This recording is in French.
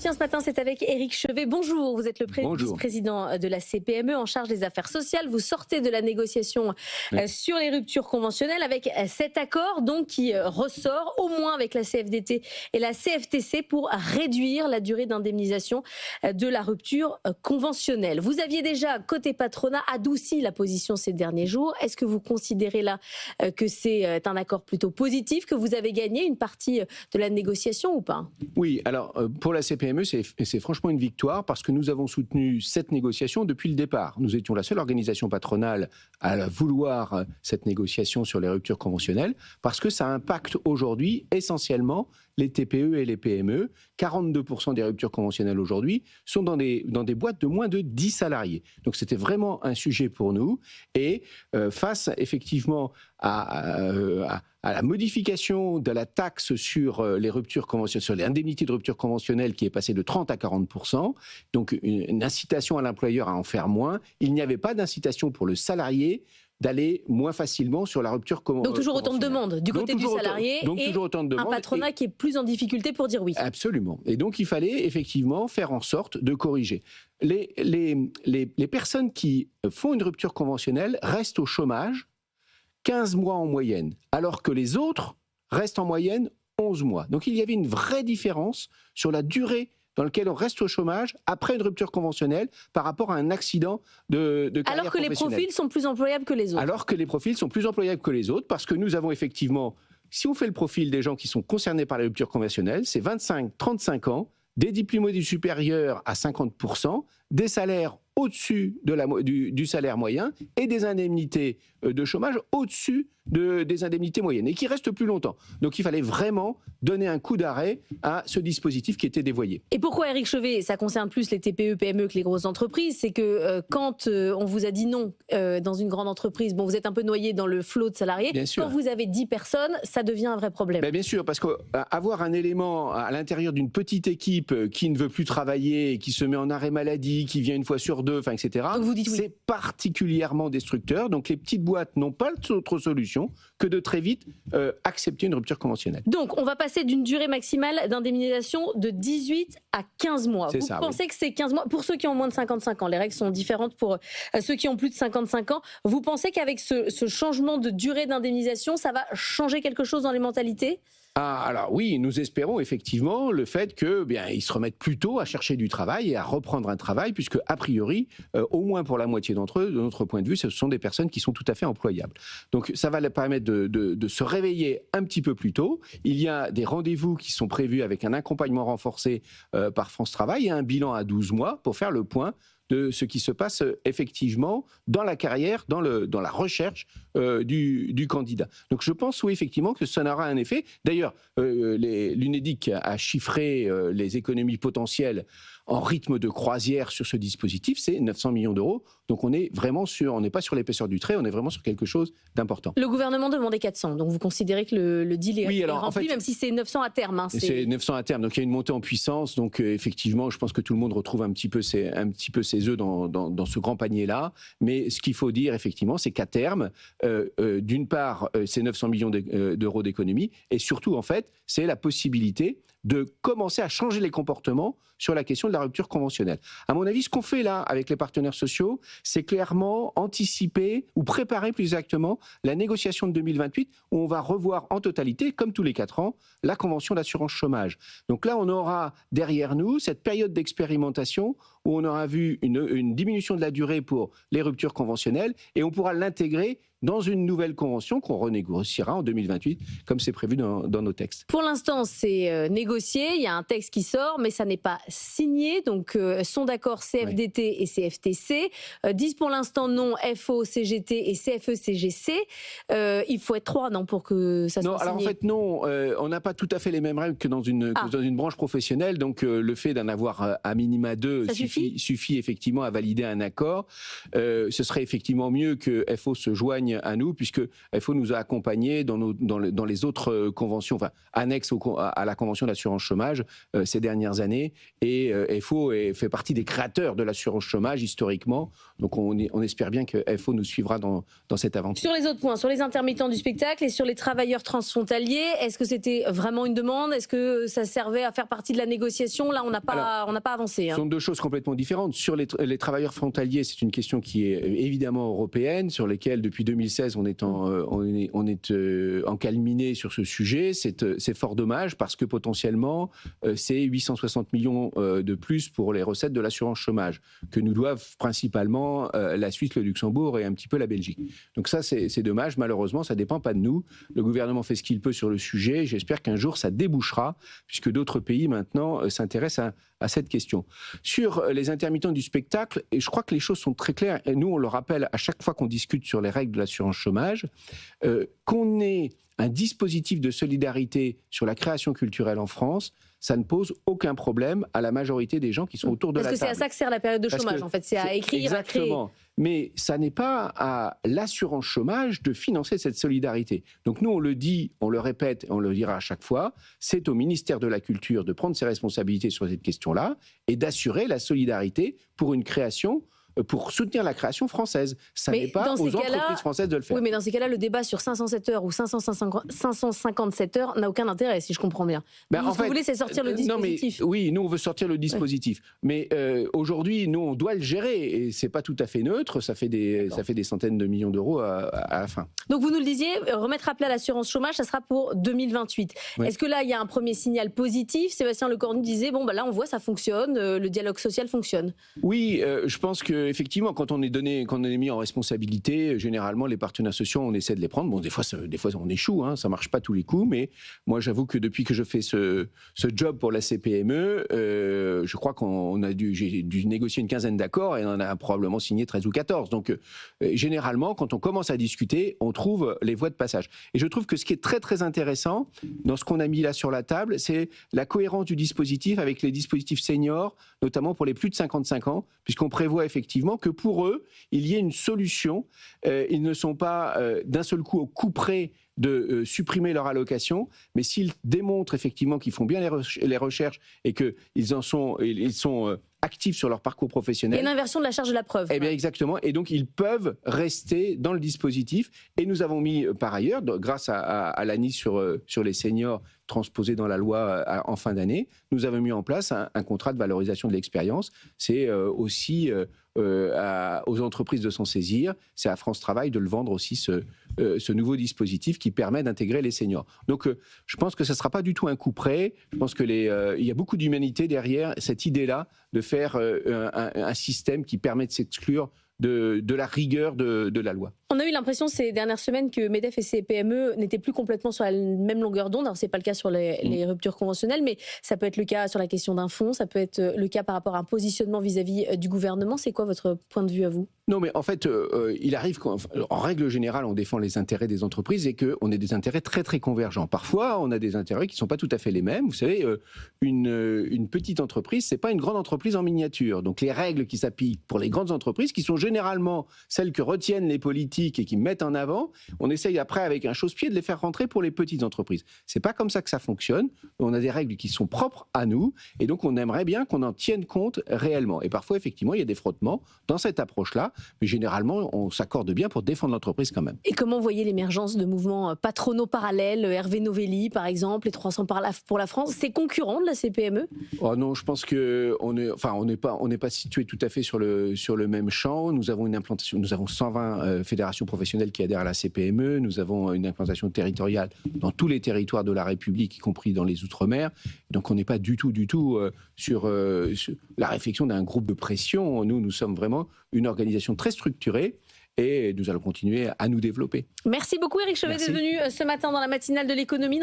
L'entretien ce matin, c'est avec Éric Chevet. Bonjour, vous êtes le vice-président de la CPME en charge des affaires sociales. Vous sortez de la négociation sur les ruptures conventionnelles avec cet accord donc qui ressort au moins avec la CFDT et la CFTC pour réduire la durée d'indemnisation de la rupture conventionnelle. Vous aviez déjà, côté patronat, adouci la position ces derniers jours. Est-ce que vous considérez là que c'est un accord plutôt positif, que vous avez gagné une partie de la négociation ou pas ? Oui, alors pour la CPME, c'est franchement une victoire parce que nous avons soutenu cette négociation depuis le départ. Nous étions la seule organisation patronale à vouloir cette négociation sur les ruptures conventionnelles parce que ça impacte aujourd'hui essentiellement les TPE et les PME. 42% des ruptures conventionnelles aujourd'hui sont dans des boîtes de moins de 10 salariés. Donc c'était vraiment un sujet pour nous. Et face effectivement à la modification de la taxe sur les ruptures conventionnelles, sur les indemnités de rupture conventionnelle qui est passée de 30 à 40%, donc une incitation à l'employeur à en faire moins, il n'y avait pas d'incitation pour le salarié d'aller moins facilement sur la rupture conventionnelle. Donc toujours autant de demandes du côté du salarié et un patronat qui est plus en difficulté pour dire oui. Absolument. Et donc il fallait effectivement faire en sorte de corriger. Les personnes qui font une rupture conventionnelle restent au chômage 15 mois en moyenne, alors que les autres restent en moyenne 11 mois. Donc il y avait une vraie différence sur la durée dans laquelle on reste au chômage après une rupture conventionnelle par rapport à un accident de carrière professionnelle. Alors que les profils sont plus employables que les autres. Alors que les profils sont plus employables que les autres, parce que nous avons effectivement, si on fait le profil des gens qui sont concernés par la rupture conventionnelle, c'est 25-35 ans, des diplômés du supérieur à 50%, des salaires au-dessus du salaire moyen et des indemnités de chômage au-dessus des indemnités moyennes et qui restent plus longtemps. Donc il fallait vraiment donner un coup d'arrêt à ce dispositif qui était dévoyé. Et pourquoi, Éric Chevet, ça concerne plus les TPE, PME que les grosses entreprises? C'est que quand on vous a dit non dans une grande entreprise, bon, vous êtes un peu noyé dans le flot de salariés. Bien sûr. Quand vous avez 10 personnes, ça devient un vrai problème. Bien sûr, parce qu'avoir un élément à l'intérieur d'une petite équipe qui ne veut plus travailler, qui se met en arrêt maladie, qui vient une fois sur deux, etc., c'est particulièrement destructeur. Donc les petites boîtes n'ont pas d'autre solution que de très vite accepter une rupture conventionnelle. Donc on va passer d'une durée maximale d'indemnisation de 18 à 15 mois. Vous pensez que c'est 15 mois? Pour ceux qui ont moins de 55 ans, les règles sont différentes pour ceux qui ont plus de 55 ans. Vous pensez qu'avec ce changement de durée d'indemnisation, ça va changer quelque chose dans les mentalités? Alors oui, nous espérons effectivement le fait que ils se remettent plus tôt à chercher du travail et à reprendre un travail, puisque a priori, au moins pour la moitié d'entre eux, de notre point de vue, ce sont des personnes qui sont tout à fait employables. Donc ça va leur permettre de se réveiller un petit peu plus tôt. Il y a des rendez-vous qui sont prévus avec un accompagnement renforcé par France Travail et un bilan à 12 mois pour faire le point de ce qui se passe effectivement dans la carrière, dans la recherche du candidat. Donc je pense oui effectivement que ça aura un effet. D'ailleurs, l'UNEDIC a chiffré les économies potentielles en rythme de croisière sur ce dispositif, c'est 900 millions d'euros. Donc on n'est pas sur l'épaisseur du trait, on est vraiment sur quelque chose d'important. Le gouvernement demandait 400, donc vous considérez que le deal est rempli, en fait, même si c'est 900 à terme. C'est 900 à terme, donc il y a une montée en puissance. Donc effectivement, je pense que tout le monde retrouve un petit peu ses œufs dans ce grand panier-là. Mais ce qu'il faut dire effectivement, c'est qu'à terme, d'une part, c'est 900 millions d'euros d'économie, et surtout en fait, c'est la possibilité de commencer à changer les comportements sur la question de la rupture conventionnelle. À mon avis, ce qu'on fait là avec les partenaires sociaux, c'est clairement anticiper ou préparer plus exactement la négociation de 2028 où on va revoir en totalité, comme tous les 4 ans, la convention d'assurance chômage. Donc là, on aura derrière nous cette période d'expérimentation où on aura vu une diminution de la durée pour les ruptures conventionnelles et on pourra l'intégrer dans une nouvelle convention qu'on renégociera en 2028, comme c'est prévu dans nos textes. Pour l'instant, c'est négocié, il y a un texte qui sort, mais ça n'est pas signé, donc sont d'accord CFDT et CFTC, disent pour l'instant non FO, CGT et CFE-CGC. Il faut être 3, non, pour que ça soit signé? Alors en fait, non, on n'a pas tout à fait les mêmes règles que dans une branche professionnelle, donc le fait d'en avoir à minima 2 suffit effectivement à valider un accord. Ce serait effectivement mieux que FO se joigne ligne à nous, puisque FO nous a accompagnés dans les autres conventions, enfin annexes à la convention d'assurance chômage ces dernières années. Et FO fait partie des créateurs de l'assurance chômage historiquement. Donc on espère bien que FO nous suivra dans cette aventure. Sur les autres points, sur les intermittents du spectacle et sur les travailleurs transfrontaliers, est-ce que c'était vraiment une demande? Est-ce que ça servait à faire partie de la négociation? Là, on n'a pas avancé. Ce sont deux choses complètement différentes. Sur les travailleurs frontaliers, c'est une question qui est évidemment européenne, sur lesquelles depuis 2016 on est encalminé sur ce sujet. C'est fort dommage parce que potentiellement c'est 860 millions de plus pour les recettes de l'assurance chômage que nous doivent principalement la Suisse, le Luxembourg et un petit peu la Belgique. Donc ça c'est dommage. Malheureusement, ça ne dépend pas de nous. Le gouvernement fait ce qu'il peut sur le sujet. J'espère qu'un jour ça débouchera puisque d'autres pays maintenant s'intéressent à cette question. Sur les intermittents du spectacle, et je crois que les choses sont très claires, et nous on le rappelle à chaque fois qu'on discute sur les règles de l'assurance chômage, qu'on ait un dispositif de solidarité sur la création culturelle en France, ça ne pose aucun problème à la majorité des gens qui sont autour de la table. Parce que c'est à ça que sert la période de chômage, en fait, c'est à écrire, exactement. À créer. Mais ça n'est pas à l'assurance chômage de financer cette solidarité. Donc nous, on le dit, on le répète, on le dira à chaque fois, c'est au ministère de la Culture de prendre ses responsabilités sur cette question-là et d'assurer la solidarité pour une création, pour soutenir la création française. Ça n'est pas aux entreprises françaises de le faire. Oui, mais dans ces cas-là, le débat sur 507 heures ou 557 heures n'a aucun intérêt, si je comprends bien. Ce que vous voulez, c'est sortir le dispositif. Oui, nous, on veut sortir le dispositif. Oui. Mais aujourd'hui, nous, on doit le gérer. Et c'est pas tout à fait neutre. Ça fait des centaines de millions d'euros à la fin. Donc, vous nous le disiez, remettre à plat l'assurance chômage, ça sera pour 2028. Oui. Est-ce que là, il y a un premier signal positif? Sébastien Lecornu disait, bon, bah là, on voit, ça fonctionne, le dialogue social fonctionne. Oui, je pense que effectivement, quand on est mis en responsabilité, généralement les partenaires sociaux, on essaie de les prendre. Bon, des fois on échoue, hein, ça marche pas tous les coups, mais moi j'avoue que depuis que je fais ce job pour la CPME, je crois j'ai dû négocier une quinzaine d'accords et on en a probablement signé 13 ou 14. Donc généralement, quand on commence à discuter, on trouve les voies de passage. Et je trouve que ce qui est très très intéressant dans ce qu'on a mis là sur la table, c'est la cohérence du dispositif avec les dispositifs seniors, notamment pour les plus de 55 ans, puisqu'on prévoit effectivement que pour eux, il y ait une solution. Ils ne sont pas d'un seul coup au coup près de supprimer leur allocation, mais s'ils démontrent effectivement qu'ils font bien les recherches et qu'ils sont actifs sur leur parcours professionnel. Il y a une inversion de la charge de la preuve. Eh bien exactement, et donc ils peuvent rester dans le dispositif. Et nous avons mis par ailleurs, grâce à l'ANI sur les seniors transposé dans la loi en fin d'année, nous avons mis en place un contrat de valorisation de l'expérience. C'est aussi aux entreprises de s'en saisir, c'est à France Travail de le vendre aussi ce nouveau dispositif qui permet d'intégrer les seniors. Donc je pense que ça ne sera pas du tout un coup près. Je pense qu'il y a beaucoup d'humanité derrière cette idée-là de faire un système qui permet de s'exclure de la rigueur de la loi. On a eu l'impression ces dernières semaines que MEDEF et ses PME n'étaient plus complètement sur la même longueur d'onde. Alors, ce n'est pas le cas sur les ruptures conventionnelles, mais ça peut être le cas sur la question d'un fonds, ça peut être le cas par rapport à un positionnement vis-à-vis du gouvernement. C'est quoi votre point de vue à vous ? Non, mais en fait, il arrive qu'en règle générale, on défend les intérêts des entreprises et qu'on ait des intérêts très, très convergents. Parfois, on a des intérêts qui ne sont pas tout à fait les mêmes. Vous savez, une petite entreprise, ce n'est pas une grande entreprise en miniature. Donc, les règles qui s'appliquent pour les grandes entreprises, qui sont généralement celles que retiennent les politiques et qui mettent en avant, on essaye après, avec un chausse-pied, de les faire rentrer pour les petites entreprises. Ce n'est pas comme ça que ça fonctionne. On a des règles qui sont propres à nous et donc on aimerait bien qu'on en tienne compte réellement. Et parfois, effectivement, il y a des frottements dans cette approche-là. Mais généralement, on s'accorde bien pour défendre l'entreprise quand même. Et comment voyez l'émergence de mouvements patronaux parallèles, Hervé Novelli par exemple, les 300 pour la France, c'est concurrent de la CPME ? Oh non, je pense qu'on n'est pas situé tout à fait sur le même champ. Nous avons une implantation, nous avons 120 fédérations professionnelles qui adhèrent à la CPME. Nous avons une implantation territoriale dans tous les territoires de la République, y compris dans les Outre-mer. Donc on n'est pas du tout sur la réflexion d'un groupe de pression. Nous sommes vraiment une organisation très structurée et nous allons continuer à nous développer. Merci beaucoup Éric Chevet d'être venu ce matin dans la matinale de l'économie.